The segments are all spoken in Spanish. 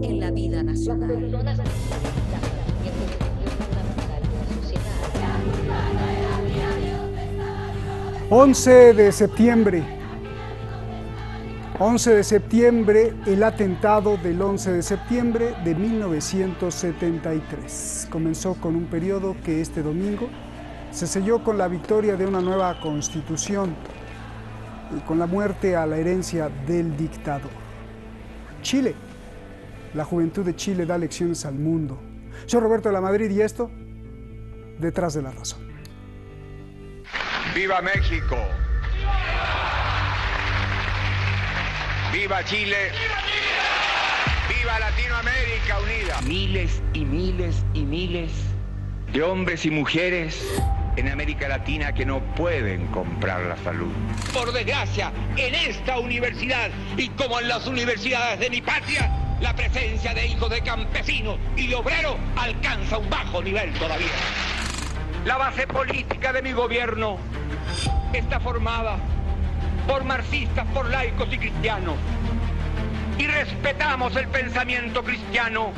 en la vida nacional. 11 de septiembre. 11 de septiembre, el atentado del 11 de septiembre de 1973. Comenzó con un periodo que este domingo se selló con la victoria de una nueva constitución y con la muerte a la herencia del dictador. Chile. La juventud de Chile da lecciones al mundo. Soy Roberto de la Madrid y esto, Detrás de la Razón. ¡Viva México! ¡Viva Chile! ¡Viva Latinoamérica unida! Miles y miles y miles de hombres y mujeres en América Latina que no pueden comprar la salud. Por desgracia, en esta universidad, y como en las universidades de mi patria, la presencia de hijos de campesinos y de obreros alcanza un bajo nivel todavía. La base política de mi gobierno está formada por marxistas, por laicos y cristianos. Y respetamos el pensamiento cristiano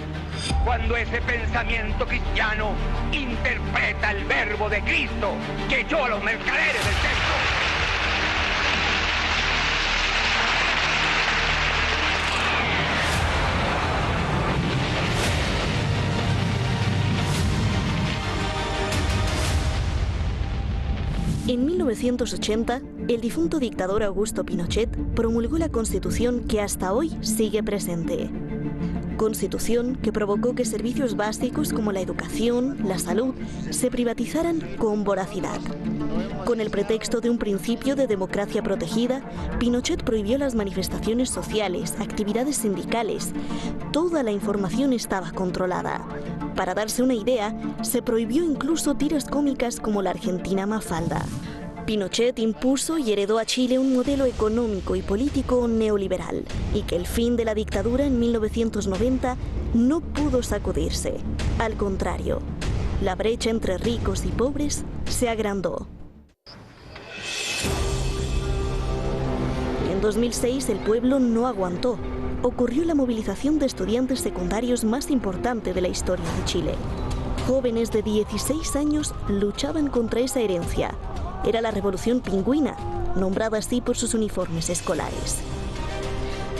cuando ese pensamiento cristiano interpreta el verbo de Cristo que echó a los mercaderes del templo. En 1980, el difunto dictador Augusto Pinochet promulgó la Constitución que hasta hoy sigue presente. Constitución que provocó que servicios básicos como la educación, la salud, se privatizaran con voracidad. Con el pretexto de un principio de democracia protegida, Pinochet prohibió las manifestaciones sociales, actividades sindicales. Toda la información estaba controlada. Para darse una idea, se prohibió incluso tiras cómicas como la argentina Mafalda. Pinochet impuso y heredó a Chile un modelo económico y político neoliberal, y que el fin de la dictadura en 1990 no pudo sacudirse. Al contrario, la brecha entre ricos y pobres se agrandó. En 2006 el pueblo no aguantó. Ocurrió la movilización de estudiantes secundarios más importante de la historia de Chile. Jóvenes de 16 años luchaban contra esa herencia. Era la Revolución Pingüina, nombrada así por sus uniformes escolares.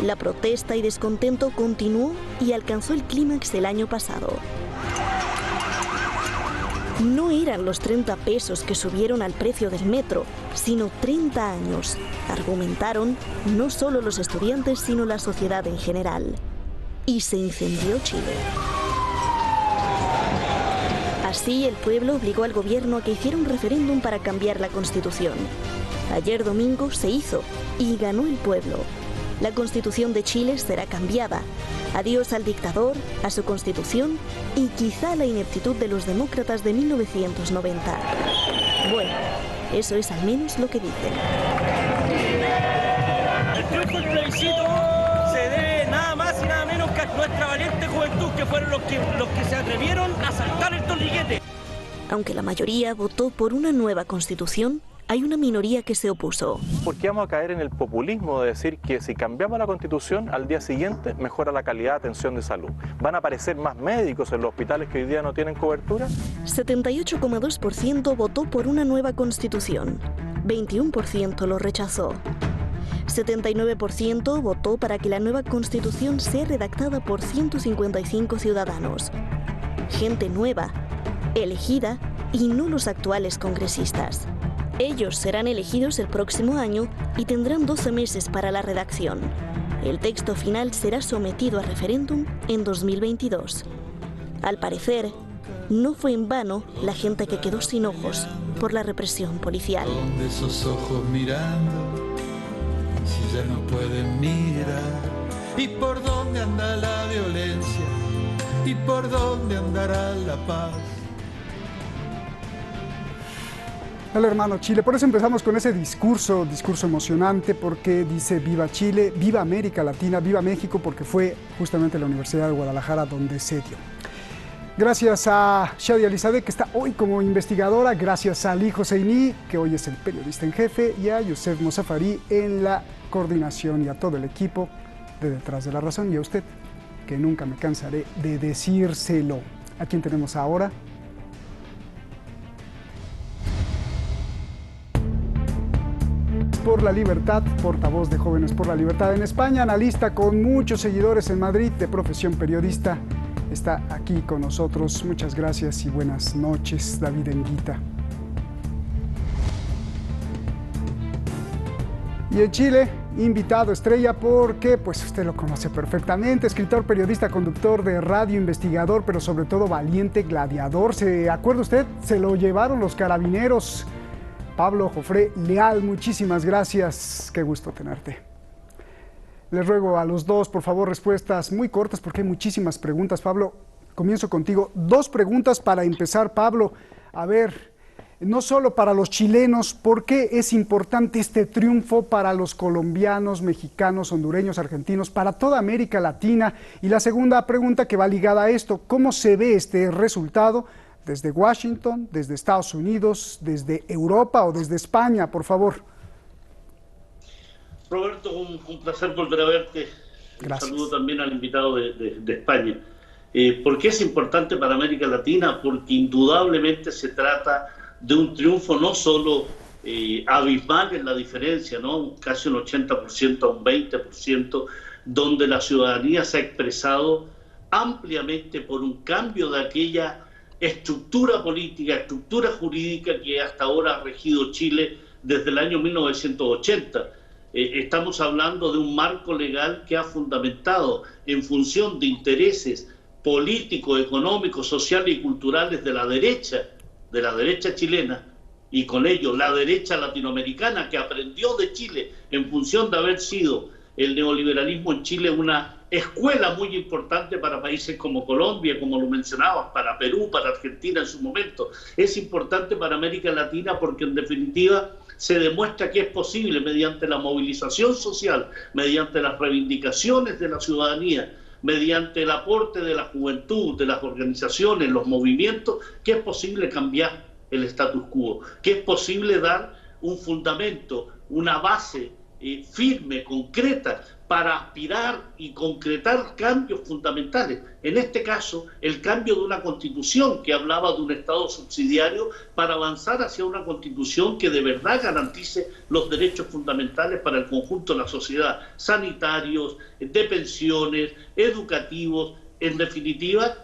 La protesta y descontento continuó y alcanzó el clímax el año pasado. No eran los 30 pesos que subieron al precio del metro, sino 30 años, argumentaron no solo los estudiantes, sino la sociedad en general. Y se incendió Chile. Así, el pueblo obligó al gobierno a que hiciera un referéndum para cambiar la Constitución. Ayer domingo se hizo y ganó el pueblo. La Constitución de Chile será cambiada. Adiós al dictador, a su Constitución y quizá a la ineptitud de los demócratas de 1990. Bueno, eso es al menos lo que dicen. El triunfo del plebiscito se debe nada más y nada menos que a nuestra valiente juventud, que fueron los que se atrevieron a saltar el torniquete. Aunque la mayoría votó por una nueva Constitución, hay una minoría que se opuso. ¿Por qué vamos a caer en el populismo de decir que si cambiamos la Constitución, al día siguiente mejora la calidad de atención de salud? ¿Van a aparecer más médicos en los hospitales que hoy día no tienen cobertura? 78,2% votó por una nueva Constitución, 21% lo rechazó. 79% votó para que la nueva Constitución sea redactada por 155 ciudadanos. Gente nueva, elegida y no los actuales congresistas. Ellos serán elegidos el próximo año y tendrán 12 meses para la redacción. El texto final será sometido a referéndum en 2022. Al parecer, no fue en vano la gente que quedó sin ojos por la represión policial. ¿Dónde esos ojos mirando? Si ya no pueden mirar. ¿Y por dónde anda la violencia? ¿Y por dónde andará la paz? Hola hermano Chile, por eso empezamos con ese discurso emocionante, porque dice viva Chile, viva América Latina, viva México, porque fue justamente la Universidad de Guadalajara donde se dio. Gracias a Shadi Alizadeh, que está hoy como investigadora, gracias a Ali Hosseini, que hoy es el periodista en jefe, y a Youssef Mosafari en la coordinación, y a todo el equipo de Detrás de la Razón, y a usted que nunca me cansaré de decírselo. ¿A quién tenemos ahora? Por la Libertad, portavoz de Jóvenes por la Libertad en España, analista con muchos seguidores en Madrid, de profesión periodista, está aquí con nosotros. Muchas gracias y buenas noches, David Enguita. Y en Chile, invitado estrella porque, pues usted lo conoce perfectamente, escritor, periodista, conductor de radio, investigador, pero sobre todo valiente gladiador. ¿Se acuerda usted? Se lo llevaron los carabineros. Pablo Jofré Leal, muchísimas gracias. Qué gusto tenerte. Les ruego a los dos, por favor, respuestas muy cortas porque hay muchísimas preguntas. Pablo, comienzo contigo. 2 preguntas para empezar, Pablo. A ver, no solo para los chilenos, ¿por qué es importante este triunfo para los colombianos, mexicanos, hondureños, argentinos, para toda América Latina? Y la segunda pregunta que va ligada a esto, ¿cómo se ve este resultado desde Washington, desde Estados Unidos, desde Europa o desde España, por favor? Roberto, un placer volver a verte. Gracias. Un saludo también al invitado de España. ¿Por qué es importante para América Latina? Porque indudablemente se trata de un triunfo no solo abismal en la diferencia, ¿no? Casi un 80% a un 20%, donde la ciudadanía se ha expresado ampliamente por un cambio de aquella estructura política, estructura jurídica que hasta ahora ha regido Chile desde el año 1980. Estamos hablando de un marco legal que ha fundamentado en función de intereses políticos, económicos, sociales y culturales de la derecha chilena, y con ello la derecha latinoamericana que aprendió de Chile en función de haber sido el neoliberalismo en Chile una escuela muy importante para países como Colombia, como lo mencionabas, para Perú, para Argentina en su momento. Es importante para América Latina porque en definitiva se demuestra que es posible mediante la movilización social, mediante las reivindicaciones de la ciudadanía, mediante el aporte de la juventud, de las organizaciones, los movimientos, que es posible cambiar el status quo, que es posible dar un fundamento, una base firme, concreta, para aspirar y concretar cambios fundamentales. En este caso, el cambio de una constitución que hablaba de un Estado subsidiario para avanzar hacia una constitución que de verdad garantice los derechos fundamentales para el conjunto de la sociedad, sanitarios, de pensiones, educativos, en definitiva,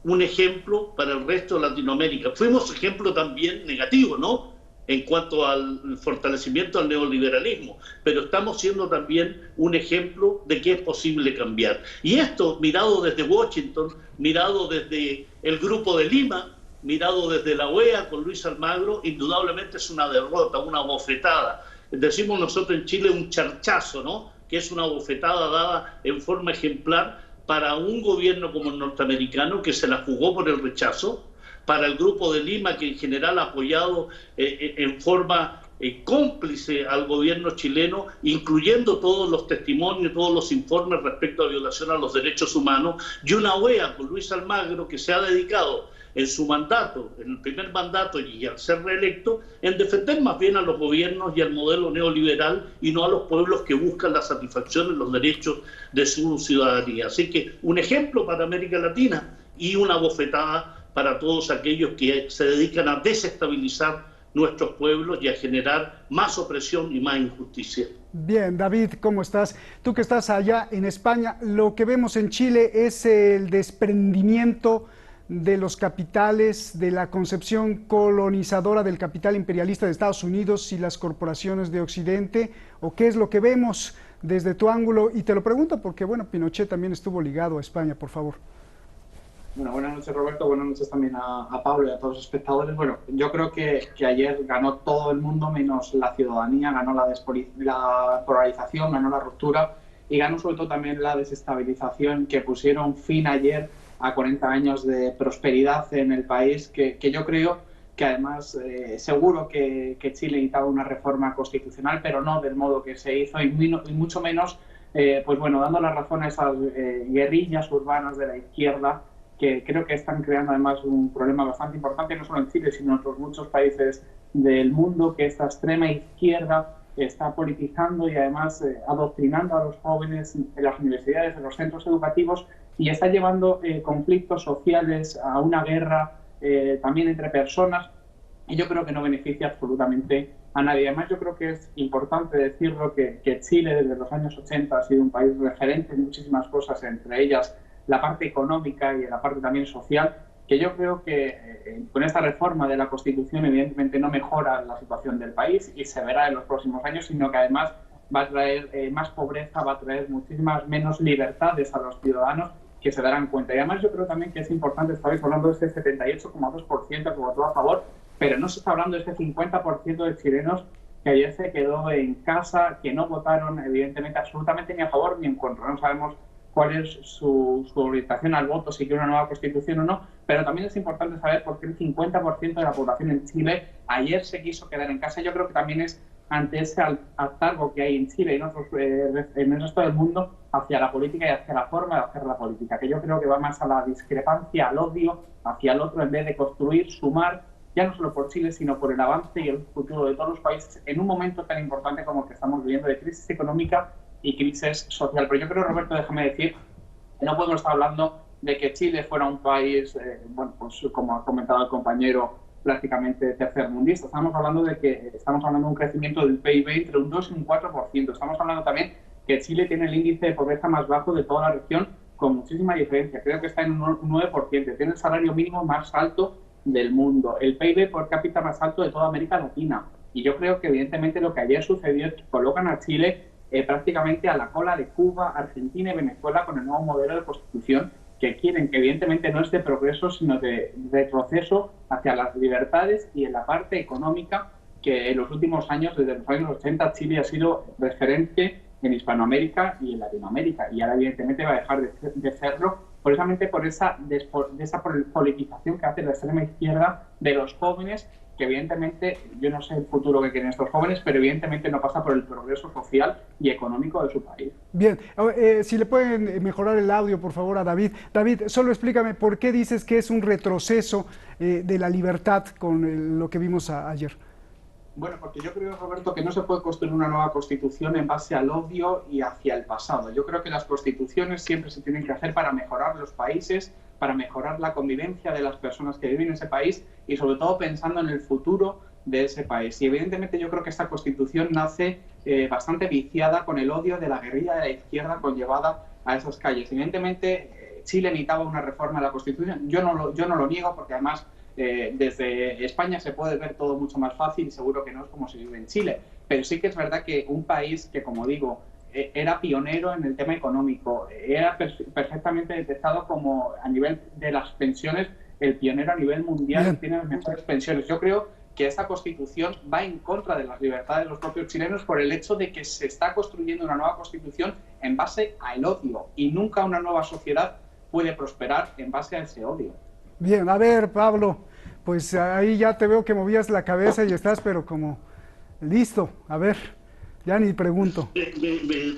un ejemplo para el resto de Latinoamérica. Fuimos ejemplo también negativo, ¿no?, en cuanto al fortalecimiento del neoliberalismo, pero estamos siendo también un ejemplo de que es posible cambiar. Y esto, mirado desde Washington, mirado desde el Grupo de Lima, mirado desde la OEA con Luis Almagro, indudablemente es una derrota, una bofetada. Decimos nosotros en Chile un charchazo, ¿no?, que es una bofetada dada en forma ejemplar para un gobierno como el norteamericano que se la jugó por el rechazo, para el Grupo de Lima, que en general ha apoyado en forma cómplice al gobierno chileno, incluyendo todos los testimonios, todos los informes respecto a violación a los derechos humanos, y una OEA con Luis Almagro que se ha dedicado en su mandato, en el primer mandato y al ser reelecto, en defender más bien a los gobiernos y al modelo neoliberal y no a los pueblos que buscan la satisfacción de los derechos de su ciudadanía. Así que un ejemplo para América Latina y una bofetada para todos aquellos que se dedican a desestabilizar nuestros pueblos y a generar más opresión y más injusticia. Bien, David, ¿cómo estás? Tú que estás allá en España, lo que vemos en Chile es el desprendimiento de los capitales, de la concepción colonizadora del capital imperialista de Estados Unidos y las corporaciones de Occidente, ¿o qué es lo que vemos desde tu ángulo? Y te lo pregunto porque, bueno, Pinochet también estuvo ligado a España, por favor. Bueno, buenas noches, Roberto. Buenas noches también a Pablo y a todos los espectadores. Bueno, yo creo que ayer ganó todo el mundo menos la ciudadanía, ganó la polarización, ganó la ruptura y ganó sobre todo también la desestabilización, que pusieron fin ayer a 40 años de prosperidad en el país, que yo creo que además seguro que Chile necesitaba una reforma constitucional, pero no del modo que se hizo y mucho menos, pues bueno, dando la razón a esas guerrillas urbanas de la izquierda, que creo que están creando además un problema bastante importante, no solo en Chile, sino en otros muchos países del mundo, que esta extrema izquierda está politizando y además adoctrinando a los jóvenes en las universidades, en los centros educativos, y está llevando conflictos sociales a una guerra también entre personas, y yo creo que no beneficia absolutamente a nadie. Además, yo creo que es importante decirlo que Chile desde los años 80 ha sido un país referente en muchísimas cosas, entre ellas la parte económica y la parte también social, que yo creo que con esta reforma de la Constitución evidentemente no mejora la situación del país y se verá en los próximos años, sino que además va a traer más pobreza, va a traer muchísimas menos libertades a los ciudadanos que se darán cuenta. Y además yo creo también que es importante, estabais hablando de este 78,2% que votó a favor, pero no se está hablando de este 50% de chilenos que ayer se quedó en casa, que no votaron evidentemente absolutamente ni a favor ni en contra. No sabemos cuál es su orientación al voto, si quiere una nueva constitución o no, pero también es importante saber por qué el 50% de la población en Chile ayer se quiso quedar en casa. Yo creo que también es ante ese hartazgo que hay en Chile y en el resto del mundo hacia la política y hacia la forma de hacer la política, que yo creo que va más a la discrepancia, al odio hacia el otro, en vez de construir, sumar, ya no solo por Chile, sino por el avance y el futuro de todos los países en un momento tan importante como el que estamos viviendo de crisis económica y crisis social. Pero yo creo, Roberto, déjame decir, que no podemos estar hablando de que Chile fuera un país, bueno, pues como ha comentado el compañero, prácticamente tercermundista. Estamos hablando de un crecimiento del PIB entre un 2 y un 4%. Estamos hablando también que Chile tiene el índice de pobreza más bajo de toda la región, con muchísima diferencia. Creo que está en un 9%. Tiene el salario mínimo más alto del mundo, el PIB por cápita más alto de toda América Latina. Y yo creo que evidentemente lo que ayer sucedió es que colocan a Chile prácticamente a la cola de Cuba, Argentina y Venezuela con el nuevo modelo de constitución que quieren, que evidentemente no es de progreso, sino de retroceso hacia las libertades y en la parte económica, que en los últimos años, desde los años 80, Chile ha sido referente en Hispanoamérica y en Latinoamérica, y ahora evidentemente va a dejar de serlo, precisamente por esa politización que hace la extrema izquierda de los jóvenes, que evidentemente, yo no sé el futuro que quieren estos jóvenes, pero evidentemente no pasa por el progreso social y económico de su país. Bien, si le pueden mejorar el audio, por favor, a David. David, solo explícame por qué dices que es un retroceso de la libertad con lo que vimos ayer. Bueno, porque yo creo, Roberto, que no se puede construir una nueva constitución en base al odio y hacia el pasado. Yo creo que las constituciones siempre se tienen que hacer para mejorar los países, para mejorar la convivencia de las personas que viven en ese país y sobre todo pensando en el futuro de ese país. Y evidentemente yo creo que esta constitución nace bastante viciada con el odio de la guerrilla de la izquierda conllevada a esas calles. Evidentemente Chile necesitaba una reforma de la constitución. Yo no lo niego, porque además desde España se puede ver todo mucho más fácil y seguro que no es como se vive en Chile. Pero sí que es verdad que un país que, como digo, era pionero en el tema económico, era perfectamente detectado como, a nivel de las pensiones, el pionero a nivel mundial, tiene las mejores pensiones. Yo creo que esta constitución va en contra de las libertades de los propios chilenos por el hecho de que se está construyendo una nueva constitución en base al odio, y nunca una nueva sociedad puede prosperar en base a ese odio. Bien, a ver, Pablo, pues ahí ya te veo que movías la cabeza y estás, pero como listo, a ver, ya ni pregunto.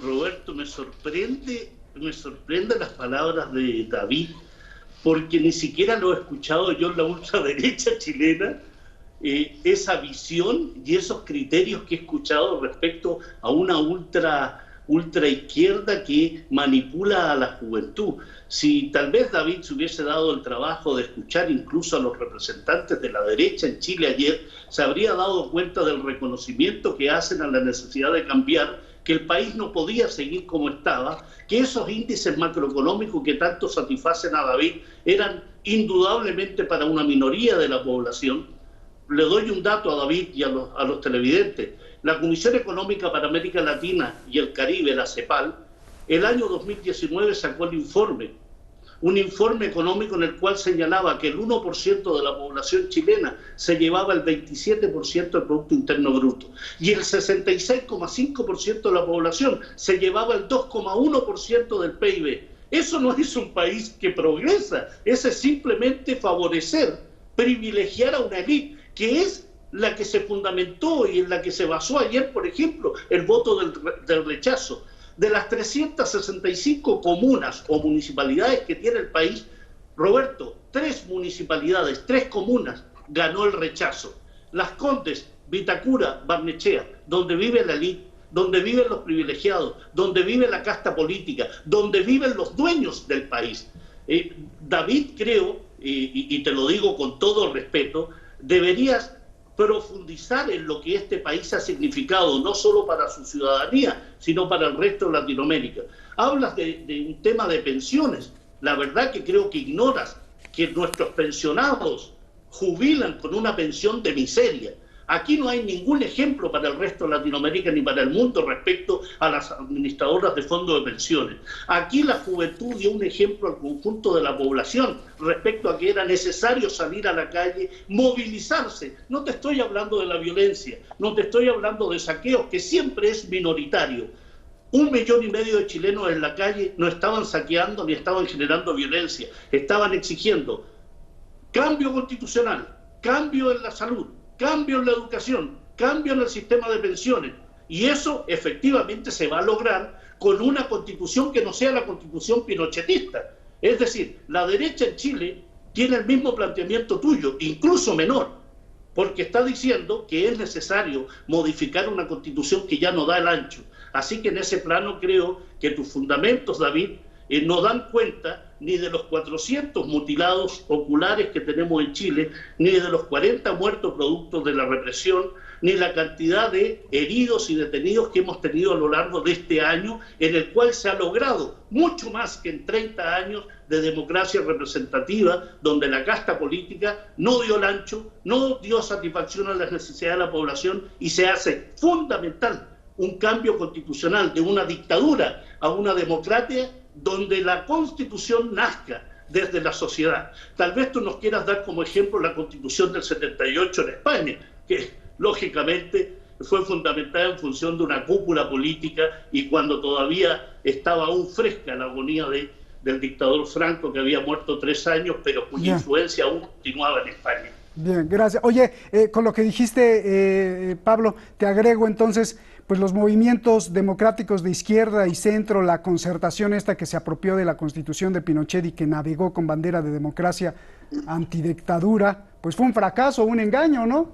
Roberto, me sorprende las palabras de David, porque ni siquiera lo he escuchado yo en la ultraderecha chilena, esa visión y esos criterios que he escuchado respecto a una ultraizquierda que manipula a la juventud. Si tal vez David se hubiese dado el trabajo de escuchar incluso a los representantes de la derecha en Chile ayer, se habría dado cuenta del reconocimiento que hacen a la necesidad de cambiar, que el país no podía seguir como estaba, que esos índices macroeconómicos que tanto satisfacen a David eran indudablemente para una minoría de la población. Le doy un dato a David y a los televidentes. La Comisión Económica para América Latina y el Caribe, la CEPAL, el año 2019 sacó el informe, un informe económico en el cual señalaba que el 1% de la población chilena se llevaba el 27% del Producto Interno Bruto y el 66,5% de la población se llevaba el 2,1% del PIB. Eso no es un país que progresa, eso es simplemente favorecer, privilegiar a una élite, que es la que se fundamentó y en la que se basó ayer, por ejemplo, el voto del rechazo. De las 365 comunas o municipalidades que tiene el país, Roberto, 3 municipalidades, 3 comunas ganó el rechazo. Las Condes, Vitacura, Barnechea, donde vive la élite, donde viven los privilegiados, donde vive la casta política, donde viven los dueños del país. David, creo, y te lo digo con todo respeto, deberías profundizar en lo que este país ha significado, no solo para su ciudadanía, sino para el resto de Latinoamérica. Hablas de un tema de pensiones. La verdad que creo que ignoras que nuestros pensionados jubilan con una pensión de miseria. Aquí no hay ningún ejemplo para el resto de Latinoamérica ni para el mundo respecto a las administradoras de fondos de pensiones. Aquí la juventud dio un ejemplo al conjunto de la población respecto a que era necesario salir a la calle, movilizarse. No te estoy hablando de la violencia, no te estoy hablando de saqueos, que siempre es minoritario. 1,5 millones de chilenos en la calle no estaban saqueando ni estaban generando violencia, estaban exigiendo cambio constitucional, cambio en la salud, cambio en la educación, cambio en el sistema de pensiones. Y eso efectivamente se va a lograr con una constitución que no sea la constitución pinochetista. Es decir, la derecha en Chile tiene el mismo planteamiento tuyo, incluso menor, porque está diciendo que es necesario modificar una constitución que ya no da el ancho. Así que en ese plano creo que tus fundamentos, David, no dan cuenta ni de los 400 mutilados oculares que tenemos en Chile, ni de los 40 muertos producto de la represión, ni la cantidad de heridos y detenidos que hemos tenido a lo largo de este año, en el cual se ha logrado mucho más que en 30 años de democracia representativa, donde la casta política no dio el ancho, no dio satisfacción a las necesidades de la población, y se hace fundamental un cambio constitucional de una dictadura a una democracia, donde la Constitución nazca desde la sociedad. Tal vez tú nos quieras dar como ejemplo la Constitución del 78 en España, que lógicamente fue fundamentada en función de una cúpula política y cuando todavía estaba aún fresca la agonía del dictador Franco, que había muerto 3 años, pero cuya influencia aún continuaba en España. Bien, gracias. Oye, con lo que dijiste, Pablo, te agrego entonces, pues los movimientos democráticos de izquierda y centro, la concertación esta que se apropió de la Constitución de Pinochet y que navegó con bandera de democracia antidictadura, pues fue un fracaso, un engaño, ¿no?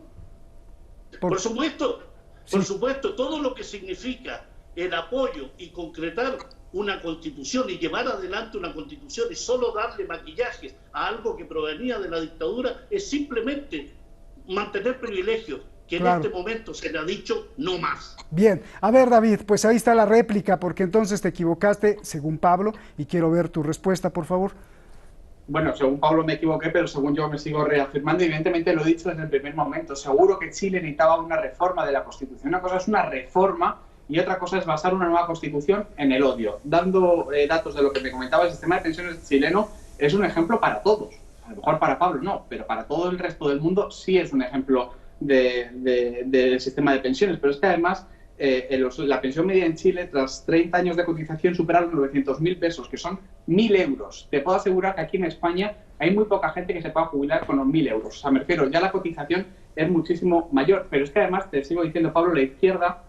Por supuesto, por supuesto, todo lo que significa el apoyo y concretar una constitución y llevar adelante una constitución y solo darle maquillajes a algo que provenía de la dictadura es simplemente mantener privilegios, que en este momento se le ha dicho no más. Bien, a ver, David, pues ahí está la réplica, porque entonces te equivocaste, según Pablo, y quiero ver tu respuesta, por favor. Bueno, según Pablo me equivoqué, pero según yo me sigo reafirmando. Evidentemente lo he dicho desde el primer momento. Seguro que Chile necesitaba una reforma de la Constitución. Una cosa es una reforma y otra cosa es basar una nueva Constitución en el odio. Dando datos de lo que me comentaba, el sistema de pensiones chileno es un ejemplo para todos. A lo mejor para Pablo no, pero para todo el resto del mundo sí es un ejemplo del sistema de pensiones. Pero es que además la pensión media en Chile, tras 30 años de cotización, superaron 900.000 pesos, que son 1.000 euros. Te puedo asegurar que aquí en España hay muy poca gente que se pueda jubilar con los 1.000 euros. O sea, me refiero, ya la cotización es muchísimo mayor. Pero es que además, te sigo diciendo, Pablo, la izquierda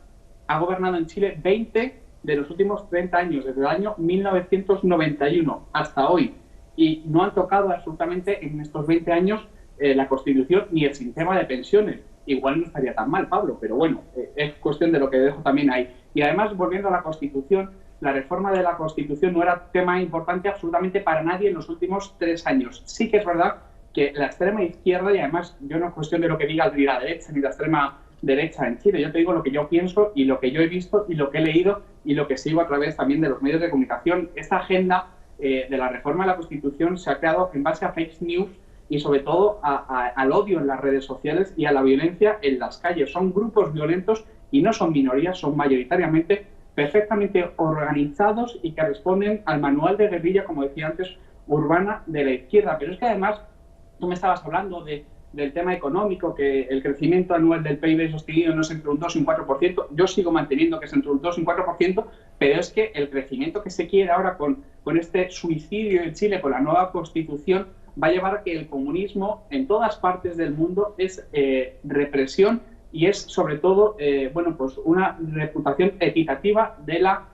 ha gobernado en Chile 20 de los últimos 30 años, desde el año 1991 hasta hoy. Y no han tocado absolutamente en estos 20 años la Constitución ni el sistema de pensiones. Igual no estaría tan mal, Pablo, pero bueno, es cuestión de lo que dejo también ahí. Y además, volviendo a la Constitución, la reforma de la Constitución no era tema importante absolutamente para nadie en los últimos 3 años. Sí que es verdad que la extrema izquierda, y además yo no es cuestión de lo que diga ni la derecha ni la extrema derecha en Chile, yo te digo lo que yo pienso y lo que yo he visto y lo que he leído y lo que sigo a través también de los medios de comunicación. Esta agenda de la reforma de la Constitución se ha creado en base a fake news y sobre todo al odio en las redes sociales y a la violencia en las calles. Son grupos violentos y no son minorías, son mayoritariamente perfectamente organizados y que responden al manual de guerrilla, como decía antes, urbana de la izquierda. Pero es que además, tú me estabas hablando del tema económico, que el crecimiento anual del PIB sostenido no es entre un 2 y un 4%, yo sigo manteniendo que es entre un 2 y un 4%, pero es que el crecimiento que se quiere ahora con este suicidio en Chile, con la nueva Constitución, va a llevar a que el comunismo en todas partes del mundo es represión y es sobre todo pues una reputación equitativa de la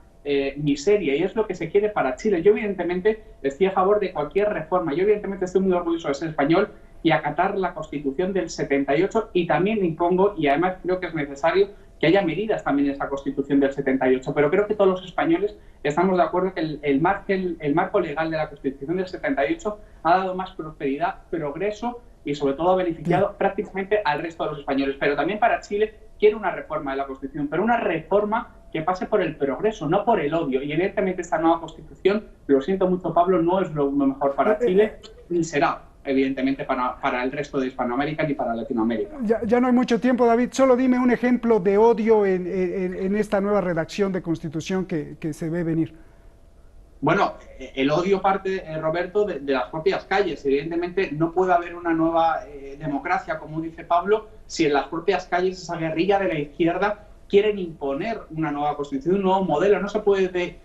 miseria, y es lo que se quiere para Chile. Yo evidentemente estoy a favor de cualquier reforma, yo evidentemente estoy muy orgulloso de ser español y acatar la Constitución del 78, y también impongo, y además creo que es necesario, que haya medidas también en esa Constitución del 78, pero creo que todos los españoles estamos de acuerdo que el marco legal de la Constitución del 78 ha dado más prosperidad, progreso y sobre todo ha beneficiado prácticamente al resto de los españoles. Pero también para Chile quiere una reforma de la Constitución, pero una reforma que pase por el progreso, no por el odio. Y evidentemente esta nueva Constitución, lo siento mucho Pablo, no es lo mejor para Chile, ni será evidentemente para el resto de Hispanoamérica ni para Latinoamérica. Ya no hay mucho tiempo, David, solo dime un ejemplo de odio en esta nueva redacción de Constitución que se ve venir. Bueno, el odio parte, Roberto, de las propias calles. Evidentemente no puede haber una nueva democracia, como dice Pablo, si en las propias calles esa guerrilla de la izquierda quieren imponer una nueva constitución, un nuevo modelo. No se puede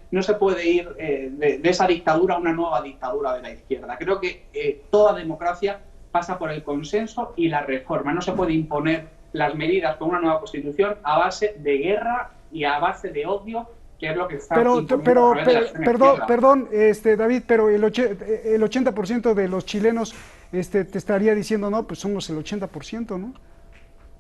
ir de esa dictadura a una nueva dictadura de la izquierda. Creo que toda democracia pasa por el consenso y la reforma. No se puede imponer las medidas con una nueva constitución a base de guerra y a base de odio, que es lo que está perdón, David, pero el 80% de los chilenos te estaría diciendo, no, pues somos el 80%, ¿no?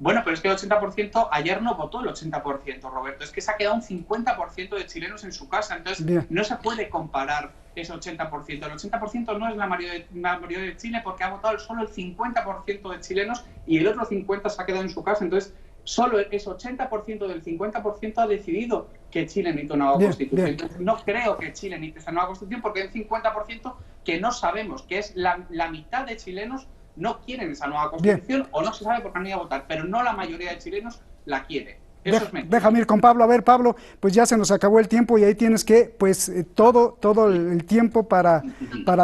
Bueno, pero es que el 80% ayer no votó el 80%, Roberto. Es que se ha quedado un 50% de chilenos en su casa. Entonces, no se puede comparar ese 80%. El 80% no es la mayoría de Chile porque ha votado solo el 50% de chilenos y el otro 50% se ha quedado en su casa. Entonces, solo ese 80% del 50% ha decidido que Chile necesita una nueva constitución. Entonces, no creo que Chile necesite esa nueva constitución porque hay un 50% que no sabemos, que es la mitad de chilenos no quieren esa nueva constitución o no se sabe por qué no iba a votar, pero no la mayoría de chilenos la quiere. Eso es mentira. Déjame ir con Pablo. A ver, Pablo, pues ya se nos acabó el tiempo y ahí tienes que, pues, todo el tiempo para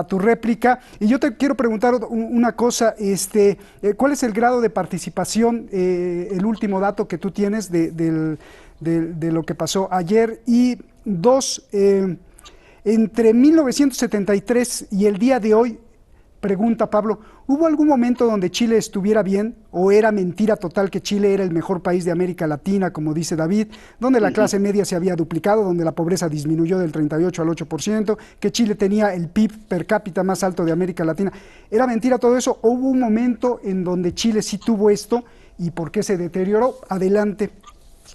tu réplica. Y yo te quiero preguntar una cosa, ¿cuál es el grado de participación, el último dato que tú tienes de lo que pasó ayer? Y dos, entre 1973 y el día de hoy, pregunta Pablo, ¿hubo algún momento donde Chile estuviera bien o era mentira total que Chile era el mejor país de América Latina, como dice David, donde la clase media se había duplicado, donde la pobreza disminuyó del 38 al 8%, que Chile tenía el PIB per cápita más alto de América Latina? ¿Era mentira todo eso o hubo un momento en donde Chile sí tuvo esto y por qué se deterioró? Adelante.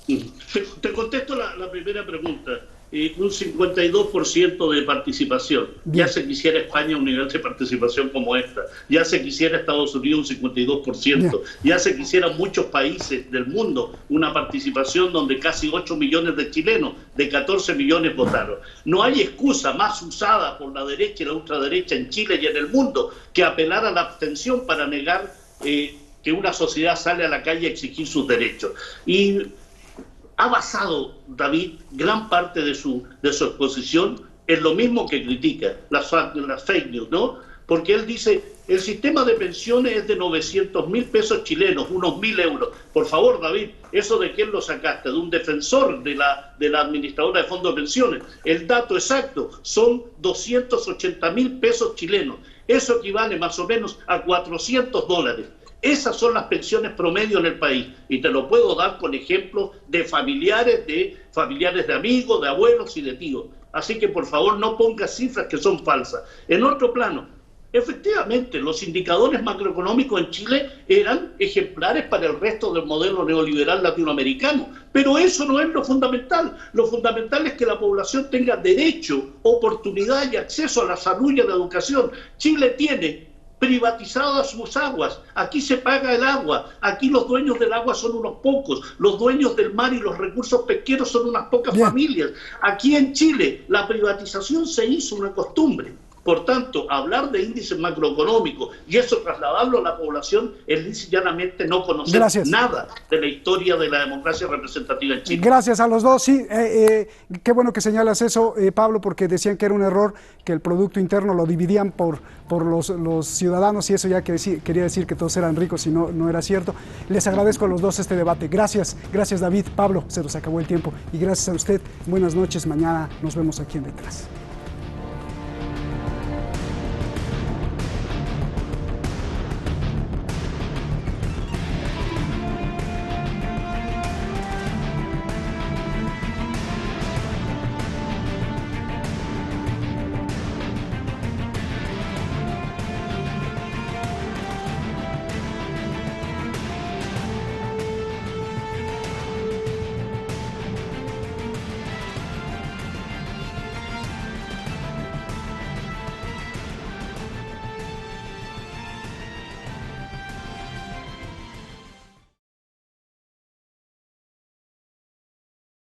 Te contesto la primera pregunta. Un 52% de participación. Ya se quisiera España un nivel de participación como esta. Ya se quisiera Estados Unidos un 52%. Ya se quisiera muchos países del mundo una participación donde casi 8 millones de chilenos, de 14 millones votaron. No hay excusa más usada por la derecha y la ultraderecha en Chile y en el mundo que apelar a la abstención para negar que una sociedad sale a la calle a exigir sus derechos. Y ha basado, David, gran parte de su exposición en lo mismo que critica, las fake news, ¿no? Porque él dice, el sistema de pensiones es de 900.000 pesos chilenos, unos 1.000 euros. Por favor, David, ¿eso de quién lo sacaste? De un defensor de la administradora de fondos de pensiones. El dato exacto son 280.000 pesos chilenos. Eso equivale más o menos a $400. Esas son las pensiones promedio en el país y te lo puedo dar con ejemplos de familiares de amigos, de abuelos y de tíos. Así que por favor no pongas cifras que son falsas. En otro plano, efectivamente los indicadores macroeconómicos en Chile eran ejemplares para el resto del modelo neoliberal latinoamericano, pero eso no es lo fundamental. Lo fundamental es que la población tenga derecho, oportunidad y acceso a la salud y a la educación. Chile tiene privatizadas sus aguas, aquí se paga el agua, aquí los dueños del agua son unos pocos, los dueños del mar y los recursos pesqueros son unas pocas familias. Aquí en Chile la privatización se hizo una costumbre. Por tanto, hablar de índices macroeconómicos y eso trasladarlo a la población es lisa y llanamente no conocer nada de la historia de la democracia representativa en Chile. Gracias a los dos. Sí, qué bueno que señalas eso, Pablo, porque decían que era un error que el Producto Interno lo dividían por los ciudadanos y eso ya quería decir que todos eran ricos y no era cierto. Les agradezco a los dos este debate. Gracias David, Pablo, se nos acabó el tiempo y gracias a usted. Buenas noches, mañana nos vemos aquí en Detrás.